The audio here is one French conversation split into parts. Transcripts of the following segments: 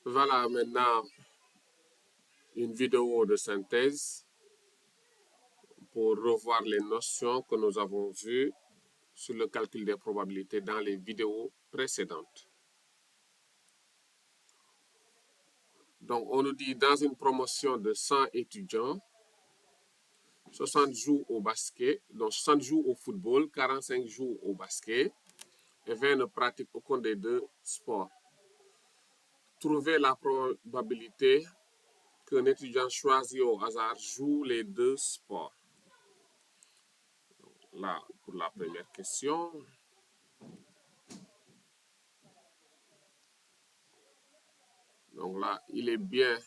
Voilà maintenant une vidéo de synthèse pour revoir les notions que nous avons vues sur le calcul des probabilités dans les vidéos précédentes. Donc, on nous dit dans une promotion de 100 étudiants, 60 jouent au basket, donc 60 jouent au football, 45 jouent au basket et 20 ne pratiquent aucun des deux sports. Trouvez la probabilité qu'un étudiant choisi au hasard joue les deux sports. Là, pour la première question. Donc là, il est bien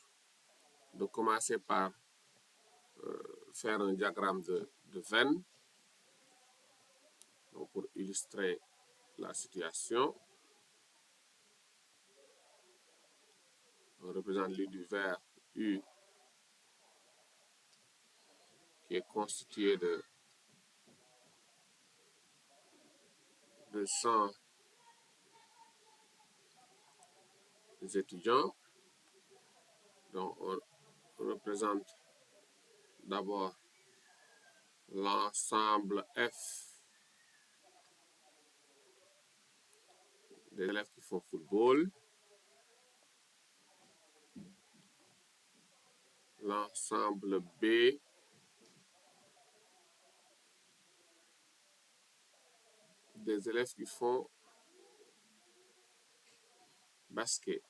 de commencer par faire un diagramme de veine donc pour illustrer la situation. On représente l'île du verre U qui est constitué de 100 étudiants. Donc on représente d'abord l'ensemble F des élèves qui font football, l'ensemble B des élèves qui font basket.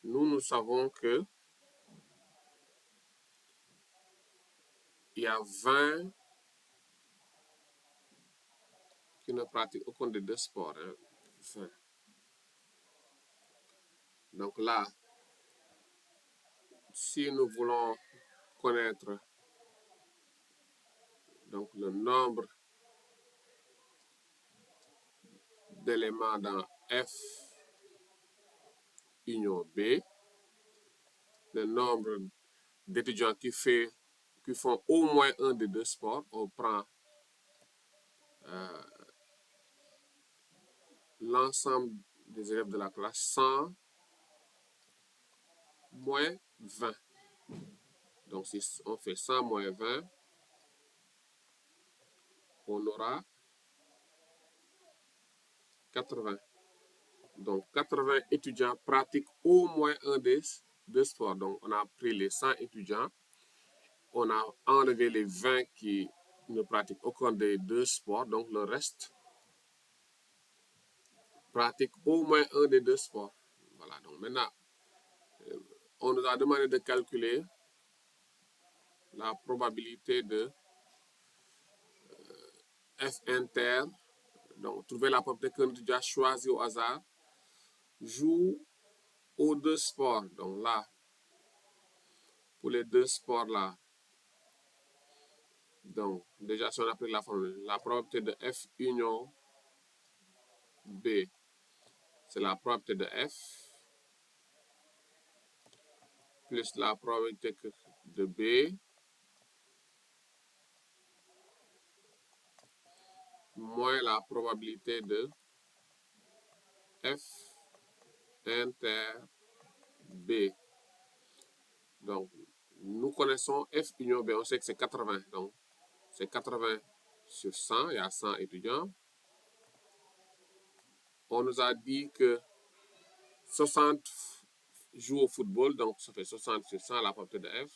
Nous savons que il y a 20 qui ne pratiquent aucun des deux sports. Hein. Donc là, si nous voulons connaître donc le nombre d'éléments dans F union B, le nombre d'étudiants qui font au moins un des deux sports, on prend l'ensemble des élèves de la classe 100 moins 20. Donc si on fait 100 moins 20, on aura 80. Donc 80 étudiants pratiquent au moins un des deux sports. Donc on a pris les 100 étudiants, on a enlevé les 20 qui ne pratiquent aucun des deux sports, donc le reste pratique au moins un des deux sports. Voilà, donc maintenant, on nous a demandé de calculer la probabilité de F inter, donc trouver la probabilité qu'un étudiant choisi au hasard joue aux deux sports. Donc là, pour les deux sports là, donc déjà si on applique la formule, la probabilité de F union B, c'est la probabilité de F plus la probabilité de B moins la probabilité de F inter B. Donc, nous connaissons F union B, on sait que c'est 80. Donc, c'est 80 sur 100, il y a 100 étudiants. On nous a dit que 60 jouent au football, donc ça fait 60 sur 100 la probabilité de F.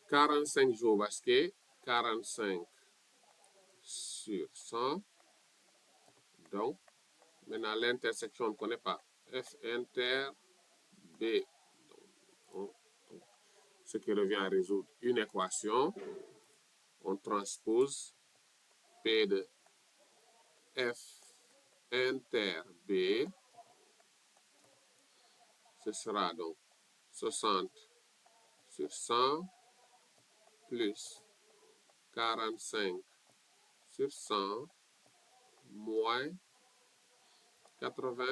« 45 jouent au basket, 45 sur 100. Donc, maintenant l'intersection, on ne connaît pas. F inter B. Ce qui revient à résoudre une équation. On transpose P de F inter B. Ce sera donc 60 sur 100 plus 45 sur 100 moins 80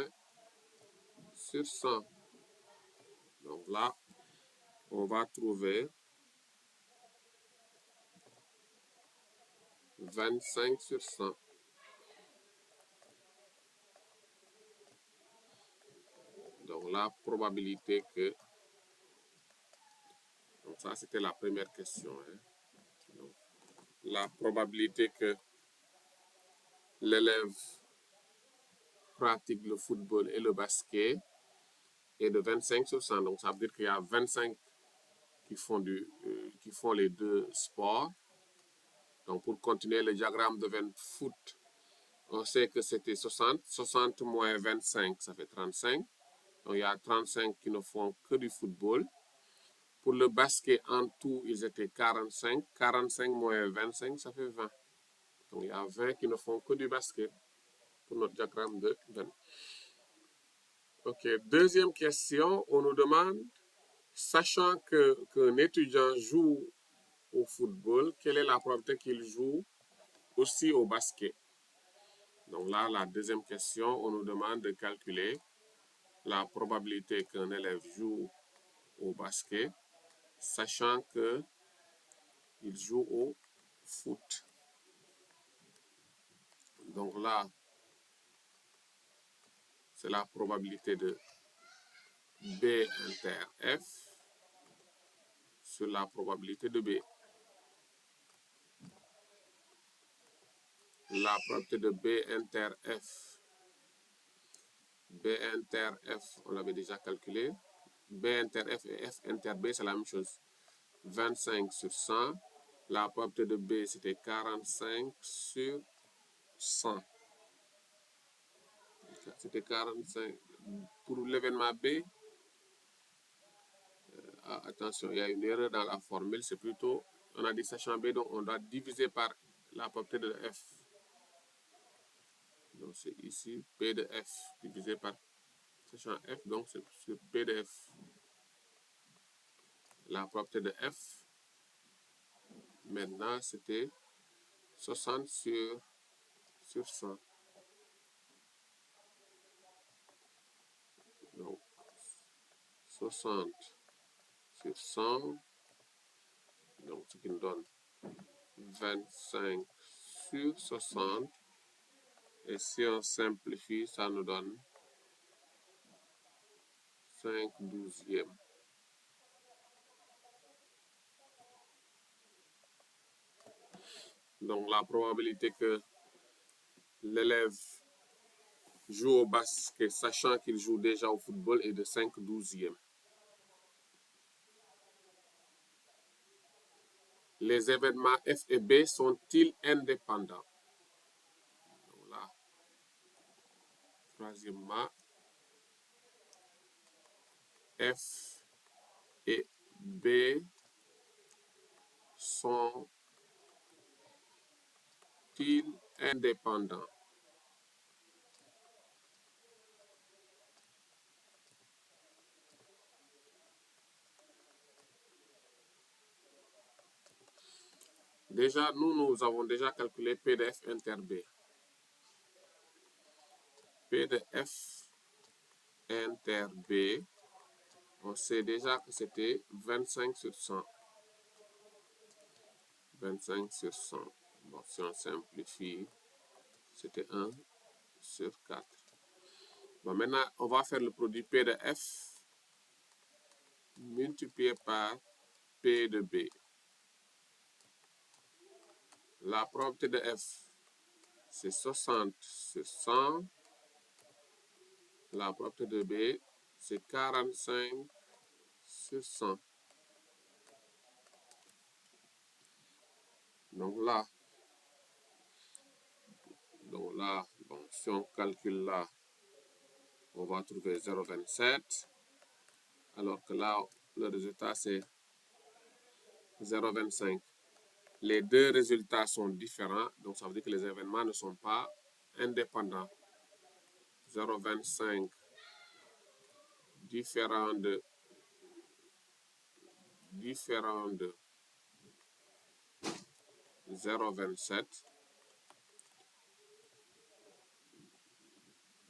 sur 100. Donc là, on va trouver 25 sur 100. Donc la probabilité que... Donc ça, c'était la première question. Hein. Donc, la probabilité que l'élève pratique le football et le basket est de 25 sur 100. Donc ça veut dire qu'il y a 25 qui font les deux sports. Donc pour continuer le diagramme de Venn foot, on sait que c'était 60. 60 moins 25, ça fait 35. Donc il y a 35 qui ne font que du football. Pour le basket, en tout, ils étaient 45. 45 moins 25, ça fait 20. Donc il y a 20 qui ne font que du basket pour notre diagramme de Venn. Ok, deuxième question, on nous demande, sachant qu'un étudiant joue au football, quelle est la probabilité qu'il joue aussi au basket? Donc là, la deuxième question, on nous demande de calculer la probabilité qu'un élève joue au basket, sachant qu'il joue au foot. Donc là, c'est la probabilité de B inter F sur la probabilité de B. La probabilité de B inter F. B inter F, on l'avait déjà calculé. B inter F et F inter B, c'est la même chose. 25 sur 100. La probabilité de B, c'était 45 sur 100. C'était 45. Pour l'événement B, attention, il y a une erreur dans la formule. C'est plutôt, on a dit sachant B, donc on doit diviser par la probabilité de F. Donc c'est ici P de F divisé par sachant F, donc c'est sur P de F. La probabilité de F, maintenant, c'était 60 sur 100. Donc 60 sur 100, donc ce qui nous donne 25 sur 60. Et si on simplifie, ça nous donne 5 douzièmes. Donc la probabilité que l'élève joue au basket, sachant qu'il joue déjà au football, est de 5 douzièmes. Les événements F et B sont-ils indépendants? Donc là, troisièmement, F et B sont-ils indépendants? Déjà, nous avons déjà calculé P de F inter B. P de F inter B, on sait déjà que c'était 25 sur 100. 25 sur 100. Bon, si on simplifie, c'était 1 sur 4. Bon, maintenant, on va faire le produit P de F multiplié par P de B. La probabilité de F, c'est 60 sur 100. La probabilité de B, c'est 45 sur 100. Donc là, bon, si on calcule là, on va trouver 0,27. Alors que là, le résultat, c'est 0,25. Les deux résultats sont différents, donc ça veut dire que les événements ne sont pas indépendants. 0,25 différent de 0,27.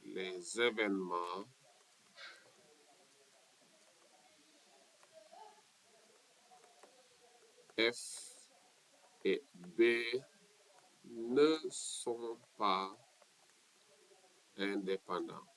Les événements F et B ne sont pas indépendants.